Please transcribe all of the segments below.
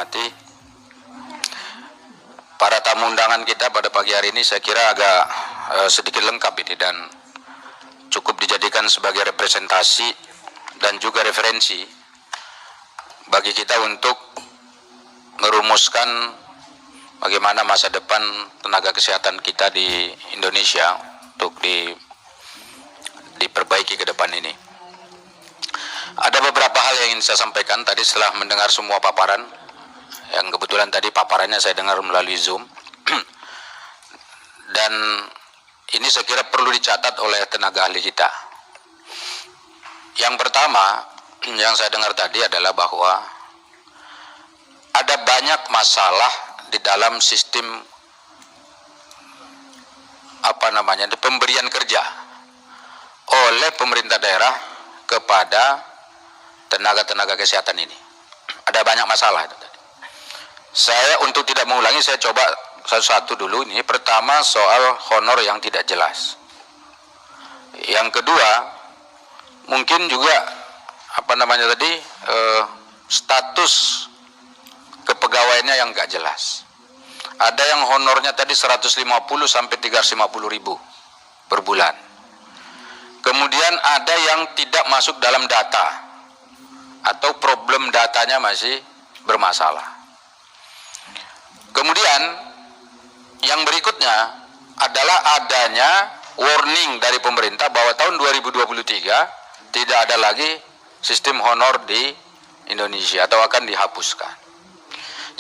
hormati, para tamu undangan kita pada pagi hari ini saya kira agak sedikit lengkap ini dan cukup dijadikan sebagai representasi dan juga referensi bagi kita untuk merumuskan bagaimana masa depan tenaga kesehatan kita di Indonesia untuk diperbaiki ke depan ini. Ada beberapa hal yang ingin saya sampaikan tadi setelah mendengar semua paparan, yang kebetulan tadi paparannya saya dengar melalui Zoom. Dan ini saya kira perlu dicatat oleh tenaga ahli kita. Yang pertama yang saya dengar tadi adalah bahwa ada banyak masalah di dalam sistem pemberian kerja oleh pemerintah daerah kepada tenaga-tenaga kesehatan ini. Ada banyak masalah itu tadi. Saya untuk tidak mengulangi, saya coba satu-satu dulu. Ini pertama soal honor yang tidak jelas. Yang kedua mungkin juga status kepegawaiannya yang nggak jelas. Ada yang honornya tadi 150 sampai 350 ribu per bulan. Kemudian ada yang tidak masuk dalam data atau problem datanya masih bermasalah. Kemudian yang berikutnya adalah adanya warning dari pemerintah bahwa tahun 2023 tidak ada lagi sistem honor di Indonesia atau akan dihapuskan.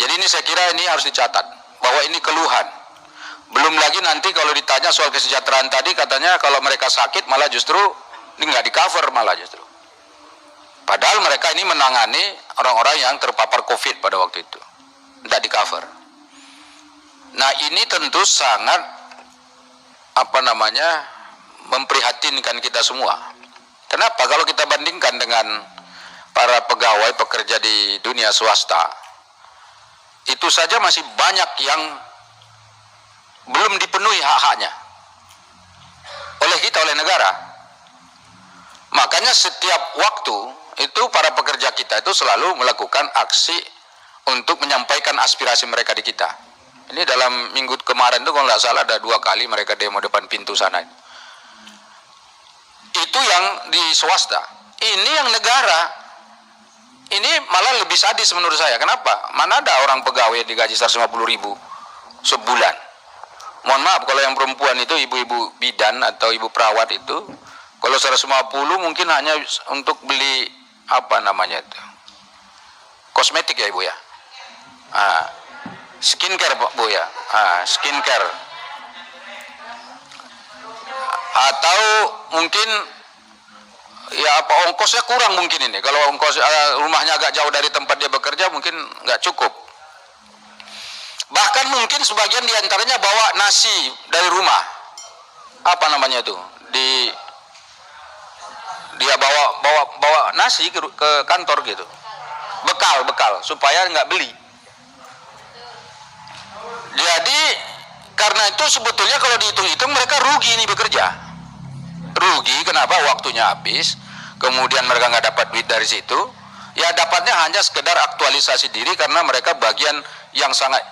Jadi ini saya kira ini harus dicatat bahwa ini keluhan. Belum lagi nanti kalau ditanya soal kesejahteraan tadi katanya kalau mereka sakit malah justru ini nggak di cover malah justru. Padahal mereka ini menangani orang-orang yang terpapar COVID pada waktu itu. Tidak di cover. Nah ini tentu sangat memprihatinkan kita semua. Kenapa? Kalau kita bandingkan dengan para pegawai pekerja di dunia swasta, itu saja masih banyak yang belum dipenuhi hak-haknya oleh kita, oleh negara. Makanya setiap waktu itu para pekerja kita itu selalu melakukan aksi untuk menyampaikan aspirasi mereka di kita. Ini dalam minggu kemarin itu kalau nggak salah ada 2 kali mereka demo depan pintu sana. Itu yang di swasta. Ini yang negara. Ini malah lebih sadis menurut saya. Kenapa? Mana ada orang pegawai digaji 150 ribu sebulan. Mohon maaf kalau yang perempuan itu ibu-ibu bidan atau ibu perawat itu, kalau 150 mungkin hanya untuk beli kosmetik ya ibu ya. Skincare bu ya. Skincare. Atau mungkin ongkosnya kurang mungkin ini. Kalau ongkos rumahnya agak jauh dari tempat dia bekerja mungkin nggak cukup. Bahkan mungkin sebagian diantaranya bawa nasi dari rumah. Dia bawa nasi ke kantor gitu. Bekal supaya nggak beli. Jadi karena itu sebetulnya kalau dihitung-hitung mereka rugi nih bekerja. Rugi kenapa? Waktunya habis, kemudian mereka nggak dapat duit dari situ, ya dapatnya hanya sekedar aktualisasi diri karena mereka bagian yang sangat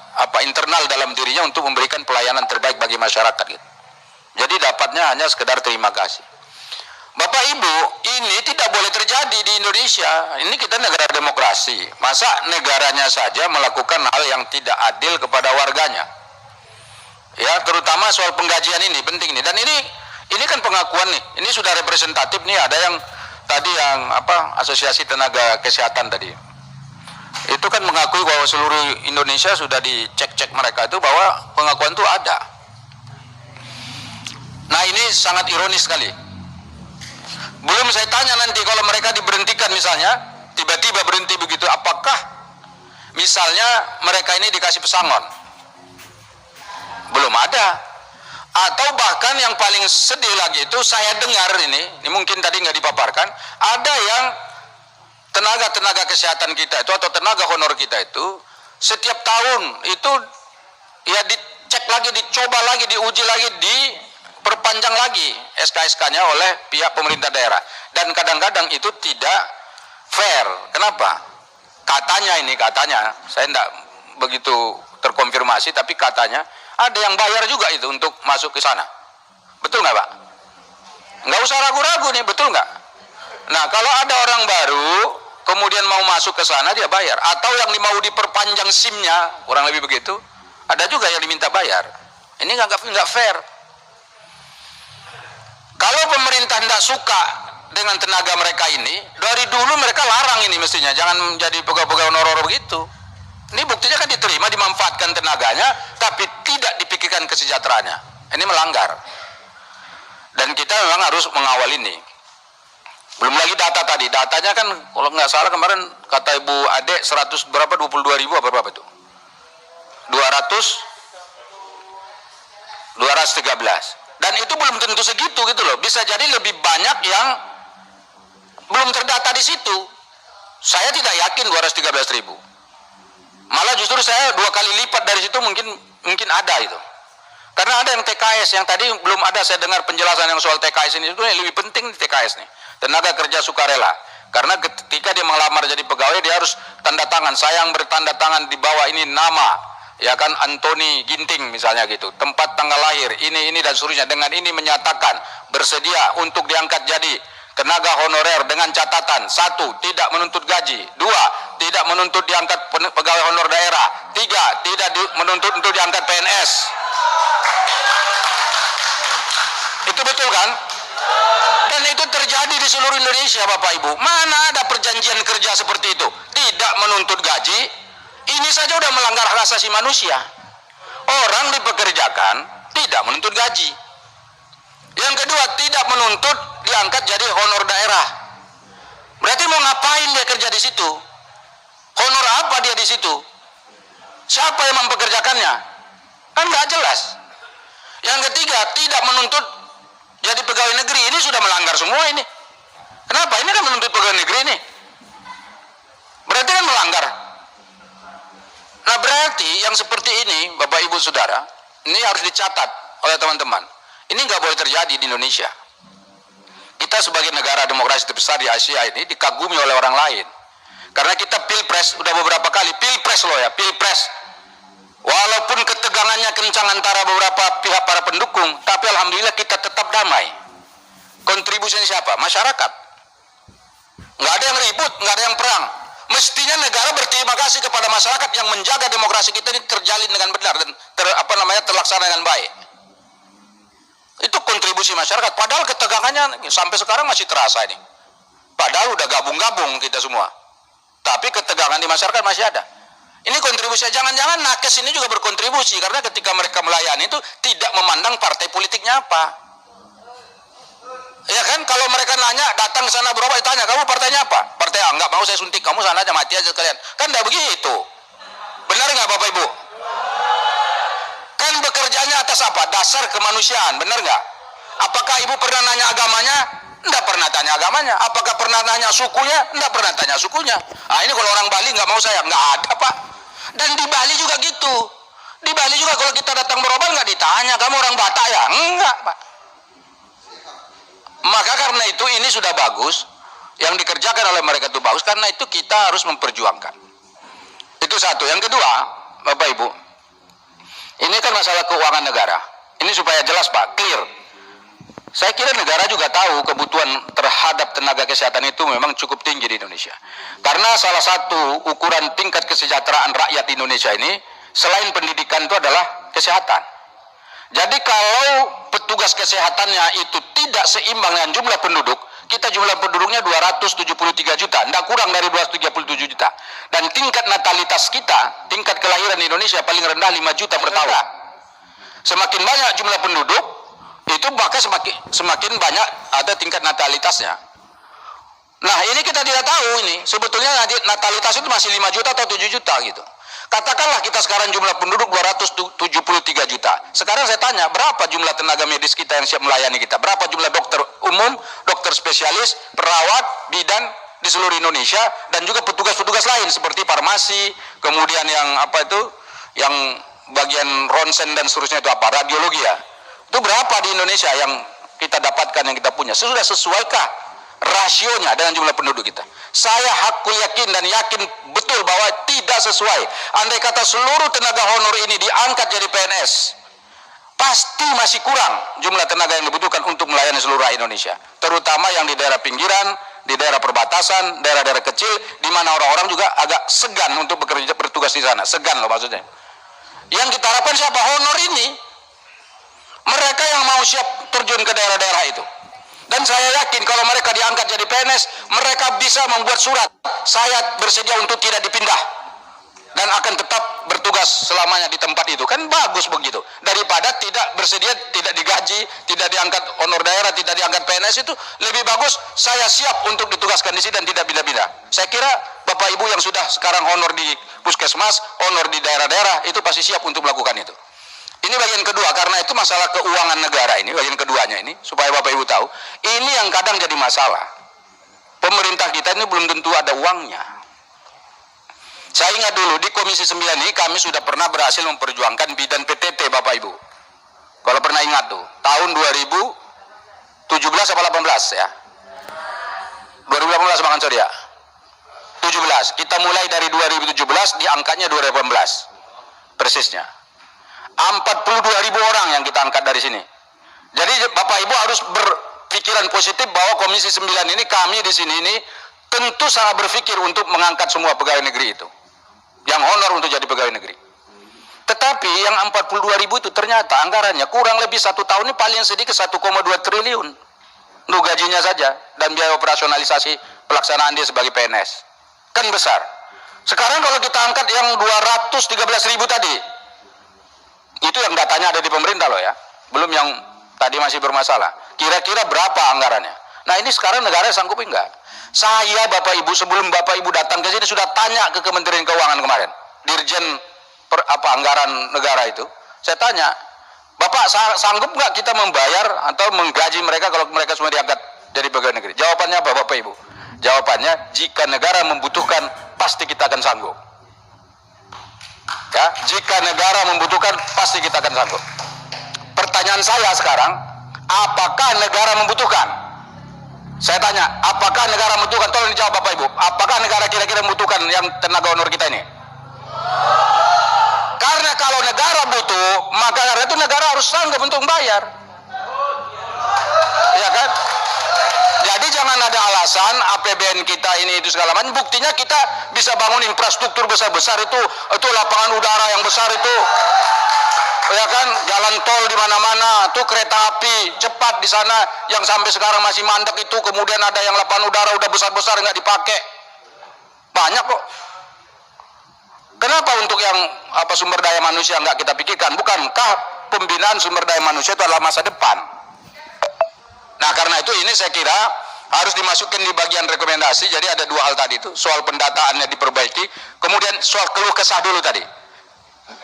internal dalam dirinya untuk memberikan pelayanan terbaik bagi masyarakat gitu. Jadi dapatnya hanya sekedar terima kasih. Bapak Ibu, ini tidak boleh terjadi di Indonesia. Ini kita negara demokrasi. Masa negaranya saja melakukan hal yang tidak adil kepada warganya? Ya, terutama soal penggajian ini penting nih. Dan ini kan pengakuan nih. Ini sudah representatif nih. Ada yang tadi Asosiasi Tenaga Kesehatan tadi. Itu kan mengakui bahwa seluruh Indonesia sudah dicek mereka itu bahwa pengakuan itu ada. Nah ini sangat ironis sekali. Belum saya tanya nanti kalau mereka diberhentikan misalnya, tiba-tiba berhenti begitu, apakah misalnya mereka ini dikasih pesangon? Belum ada. Atau bahkan yang paling sedih lagi itu saya dengar ini mungkin tadi nggak dipaparkan, ada yang tenaga kesehatan kita itu atau tenaga honor kita itu setiap tahun itu ya dicek lagi, dicoba lagi, diuji lagi, diperpanjang lagi SK-SK-nya oleh pihak pemerintah daerah. Dan kadang-kadang itu tidak fair. Kenapa? katanya, saya tidak begitu terkonfirmasi, tapi katanya ada yang bayar juga itu untuk masuk ke sana. Betul nggak Pak? Nggak usah ragu-ragu nih, betul nggak? Nah, kalau ada orang baru kemudian mau masuk ke sana, dia bayar. Atau yang mau diperpanjang SIM-nya, kurang lebih begitu, ada juga yang diminta bayar. Ini nggak fair. Kalau pemerintah tidak suka dengan tenaga mereka ini, dari dulu mereka larang ini mestinya, jangan menjadi pegawai-pegawai honorer begitu. Ini buktinya kan diterima, dimanfaatkan tenaganya, tapi tidak dipikirkan kesejahteraannya. Ini melanggar. Dan kita memang harus mengawal ini. Belum lagi data tadi, datanya kan kalau nggak salah kemarin kata Ibu Ade 100 berapa 22.000 apa berapa itu? 213. Dan itu belum tentu segitu gitu loh. Bisa jadi lebih banyak yang belum terdata di situ. Saya tidak yakin 213.000. Malah justru saya 2 kali lipat dari situ mungkin ada itu. Karena ada yang TKS yang tadi belum ada saya dengar penjelasan yang soal TKS ini, itu yang lebih penting di TKS nih. Tenaga kerja sukarela. Karena ketika dia melamar jadi pegawai, dia harus tanda tangan. Saya yang bertanda tangan di bawah ini nama, ya kan, Anthony Ginting misalnya gitu. Tempat tanggal lahir, ini dan seterusnya. Dengan ini menyatakan bersedia untuk diangkat jadi tenaga honorer dengan catatan: 1. Tidak menuntut gaji. 2. Tidak menuntut diangkat pegawai honor daerah. 3. Tidak menuntut untuk diangkat PNS. Itu betul kan? Dan itu terjadi di seluruh Indonesia, Bapak Ibu. Mana ada perjanjian kerja seperti itu? Tidak menuntut gaji. Ini saja udah melanggar hak asasi manusia. Orang dipekerjakan tidak menuntut gaji. Yang kedua, tidak menuntut diangkat jadi honor daerah. Berarti mau ngapain dia kerja di situ? Honor apa dia di situ? Siapa yang mempekerjakannya? Kan nggak jelas. Yang ketiga, tidak menuntut jadi pegawai negeri. Ini sudah melanggar semua ini. Kenapa? Ini kan menuntut pegawai negeri ini. Berarti kan melanggar. Nah, berarti yang seperti ini, Bapak Ibu Saudara, ini harus dicatat oleh teman-teman. Ini nggak boleh terjadi di Indonesia. Kita sebagai negara demokrasi terbesar di Asia ini dikagumi oleh orang lain. Karena kita pilpres, udah beberapa kali, pilpres loh ya, pilpres. Walaupun ketegangannya kencang antara beberapa pihak para pendukung, tapi alhamdulillah kita tetap damai. Kontribusinya siapa? Masyarakat. Nggak ada yang ribut, nggak ada yang perang. Mestinya negara berterima kasih kepada masyarakat yang menjaga demokrasi kita ini terjalin dengan benar dan terlaksana dengan baik. Itu kontribusi masyarakat. Padahal ketegangannya sampai sekarang masih terasa ini. Padahal udah gabung-gabung kita semua. Tapi ketegangan di masyarakat masih ada. Ini kontribusi. Jangan-jangan nakes ini juga berkontribusi karena ketika mereka melayani itu tidak memandang partai politiknya apa. Ya kan, kalau mereka nanya datang ke sana berobat, ditanya kamu partainya apa? Partai A, nggak mau saya suntik, kamu sana aja mati aja sekalian. Kan nggak begitu. Benar nggak Bapak Ibu? Kan bekerjanya atas apa? Dasar kemanusiaan, benar nggak? Apakah Ibu pernah nanya agamanya? Nggak pernah tanya agamanya. Apakah pernah nanya sukunya? Nggak pernah tanya sukunya. Ah, ini kalau orang Bali nggak mau saya, nggak ada Pak. Dan di Bali juga gitu. Di Bali juga kalau kita datang berobat nggak ditanya kamu orang Batak ya? Enggak Pak. Maka karena itu ini sudah bagus, yang dikerjakan oleh mereka itu bagus, karena itu kita harus memperjuangkan. Itu satu. Yang kedua, Bapak Ibu, ini kan masalah keuangan negara. Ini supaya jelas Pak, clear. Saya kira negara juga tahu kebutuhan terhadap tenaga kesehatan itu memang cukup tinggi di Indonesia. Karena salah satu ukuran tingkat kesejahteraan rakyat di Indonesia ini, selain pendidikan itu adalah kesehatan. Jadi kalau petugas kesehatannya itu tidak seimbang dengan jumlah penduduk, kita jumlah penduduknya 273 juta, tidak kurang dari 237 juta. Dan tingkat natalitas kita, tingkat kelahiran di Indonesia paling rendah 5 juta per tahun. Semakin banyak jumlah penduduk, itu maka semakin banyak ada tingkat natalitasnya. Nah, ini kita tidak tahu ini. Sebetulnya natalitas itu masih 5 juta atau 7 juta gitu. Katakanlah kita sekarang jumlah penduduk 273 juta. Sekarang saya tanya, berapa jumlah tenaga medis kita yang siap melayani kita? Berapa jumlah dokter umum, dokter spesialis, perawat, bidan di seluruh Indonesia, dan juga petugas-petugas lain seperti farmasi, kemudian yang apa itu, yang bagian ronsen dan seterusnya itu apa? Radiologi ya. Itu berapa di Indonesia yang kita dapatkan, yang kita punya? Sudah sesuaikah rasionya dengan jumlah penduduk kita? Saya hakul yakin dan yakin betul betul bahwa tidak sesuai. Andai kata seluruh tenaga honor ini diangkat jadi PNS, pasti masih kurang jumlah tenaga yang dibutuhkan untuk melayani seluruh rakyat Indonesia, terutama yang di daerah pinggiran, di daerah perbatasan, daerah-daerah kecil, di mana orang-orang juga agak segan untuk bekerja bertugas di sana. Segan loh maksudnya. Yang kita harapkan siapa? Honor ini, mereka yang mau siap terjun ke daerah-daerah itu. Dan saya yakin kalau mereka diangkat jadi PNS, mereka bisa membuat surat, saya bersedia untuk tidak dipindah dan akan tetap bertugas selamanya di tempat itu. Kan bagus begitu, daripada tidak bersedia, tidak digaji, tidak diangkat honor daerah, tidak diangkat PNS. Itu lebih bagus saya siap untuk ditugaskan di sini dan tidak pindah-pindah. Saya kira Bapak Ibu yang sudah sekarang honor di puskesmas, honor di daerah-daerah, itu pasti siap untuk melakukan itu. Ini bagian kedua, karena itu masalah keuangan negara ini, bagian keduanya ini, supaya Bapak Ibu tahu, ini yang kadang jadi masalah. Pemerintah kita ini belum tentu ada uangnya. Saya ingat dulu di Komisi 9 ini kami sudah pernah berhasil memperjuangkan bidan PTT Bapak Ibu. Kalau pernah ingat tuh, tahun 2017 atau 18 ya? 2018 Bang Ansor ya? 17. Kita mulai dari 2017, diangkatnya 2018. Persisnya. 42.000 orang yang kita angkat dari sini. Jadi Bapak Ibu harus berpikiran positif bahwa Komisi 9 ini, kami di sini ini tentu sangat berpikir untuk mengangkat semua pegawai negeri itu, yang honor untuk jadi pegawai negeri. Tetapi yang 42.000 itu ternyata anggarannya kurang lebih 1 tahun ini paling sedikit 1,2 triliun untuk gajinya saja dan biaya operasionalisasi pelaksanaan dia sebagai PNS. Kan besar. Sekarang kalau kita angkat yang 213.000 tadi, itu yang datanya ada di pemerintah loh ya, belum yang tadi masih bermasalah. Kira-kira berapa anggarannya? Nah ini sekarang negara sanggup enggak? Saya Bapak Ibu sebelum Bapak Ibu datang ke sini sudah tanya ke Kementerian Keuangan kemarin, Dirjen anggaran negara itu, saya tanya, Bapak sanggup nggak kita membayar atau menggaji mereka kalau mereka semua diangkat jadi pegawai negeri? Jawabannya apa Bapak Ibu? Jawabannya, jika negara membutuhkan pasti kita akan sanggup. Ya, jika negara membutuhkan pasti kita akan sanggup. Pertanyaan saya sekarang, apakah negara membutuhkan? Saya tanya, apakah negara membutuhkan? Tolong dijawab Bapak Ibu. Apakah negara kira-kira membutuhkan yang tenaga honor kita ini? Karena kalau negara butuh, maka karena itu negara harus sanggup untuk membayar. Ya kan? Jadi jangan ada alasan APBN kita ini itu segala macam. Buktinya kita bisa bangun infrastruktur besar-besar itu lapangan udara yang besar itu, ya kan, jalan tol di mana-mana, tuh kereta api cepat di sana yang sampai sekarang masih mandek itu, kemudian ada yang lapangan udara udah besar-besar nggak dipakai, banyak kok. Kenapa untuk yang sumber daya manusia nggak kita pikirkan? Bukankah pembinaan sumber daya manusia itu adalah masa depan? Nah karena itu ini saya kira harus dimasukkan di bagian rekomendasi. Jadi ada 2 hal tadi itu, soal pendataannya diperbaiki, kemudian soal keluh kesah dulu tadi,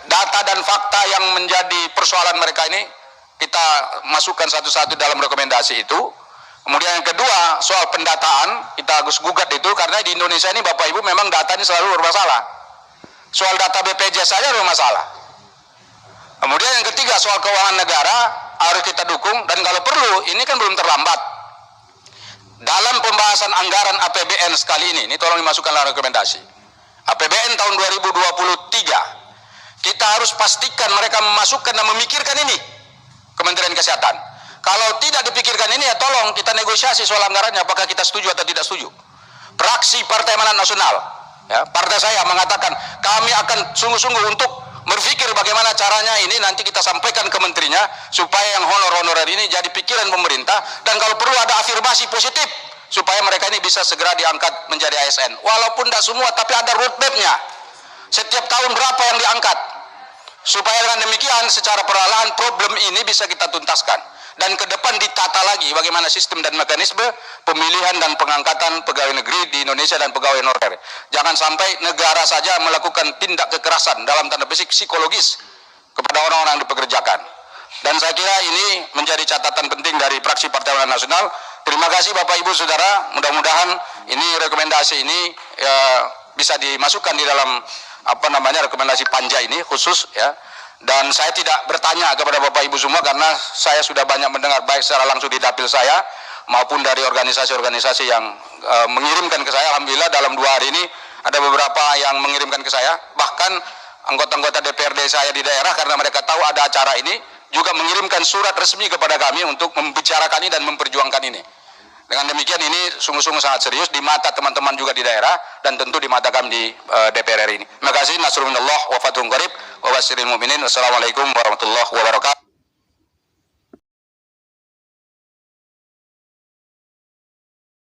data dan fakta yang menjadi persoalan mereka ini kita masukkan satu-satu dalam rekomendasi itu. Kemudian yang kedua soal pendataan, kita harus gugat itu, karena di Indonesia ini Bapak Ibu memang data ini selalu bermasalah. Soal data BPJS saja bermasalah. Kemudian yang ketiga soal keuangan negara harus kita dukung, dan kalau perlu ini kan belum terlambat. Dalam pembahasan anggaran APBN sekali ini tolong dimasukkan dalam rekomendasi. APBN tahun 2023 kita harus pastikan mereka memasukkan dan memikirkan ini, Kementerian Kesehatan. Kalau tidak dipikirkan ini ya tolong kita negosiasi soal anggarannya, apakah kita setuju atau tidak setuju. Fraksi Partai Amanat Nasional, ya, partai saya mengatakan kami akan sungguh-sungguh untuk berpikir bagaimana caranya ini nanti kita sampaikan ke menterinya supaya yang honor-honorer ini jadi pikiran pemerintah, dan kalau perlu ada afirmasi positif supaya mereka ini bisa segera diangkat menjadi ASN. Walaupun tidak semua, tapi ada roadmap-nya. Setiap tahun berapa yang diangkat, supaya dengan demikian secara perlahan problem ini bisa kita tuntaskan, dan ke depan ditata lagi bagaimana sistem dan mekanisme pemilihan dan pengangkatan pegawai negeri di Indonesia dan pegawai honorer. Jangan sampai negara saja melakukan tindak kekerasan dalam tanda petik psikologis kepada orang-orang yang dipekerjakan. Dan saya kira ini menjadi catatan penting dari fraksi Partai Amanat Nasional. Terima kasih Bapak Ibu Saudara, mudah-mudahan ini rekomendasi ini bisa dimasukkan di dalam rekomendasi panja ini khusus ya. Dan saya tidak bertanya kepada Bapak Ibu semua karena saya sudah banyak mendengar baik secara langsung di dapil saya maupun dari organisasi-organisasi yang mengirimkan ke saya. Alhamdulillah dalam 2 hari ini Ada beberapa yang mengirimkan ke saya, bahkan anggota-anggota DPRD saya di daerah karena mereka tahu ada acara ini juga mengirimkan surat resmi kepada kami untuk membicarakan ini dan memperjuangkan ini. Dengan demikian ini sungguh-sungguh sangat serius di mata teman-teman juga di daerah dan tentu di mata kami di DPR RI ini. Terima kasih. Nasrullah wa fathun qarib wa basyiril mu'minin. Wassalamualaikum warahmatullahi wabarakatuh.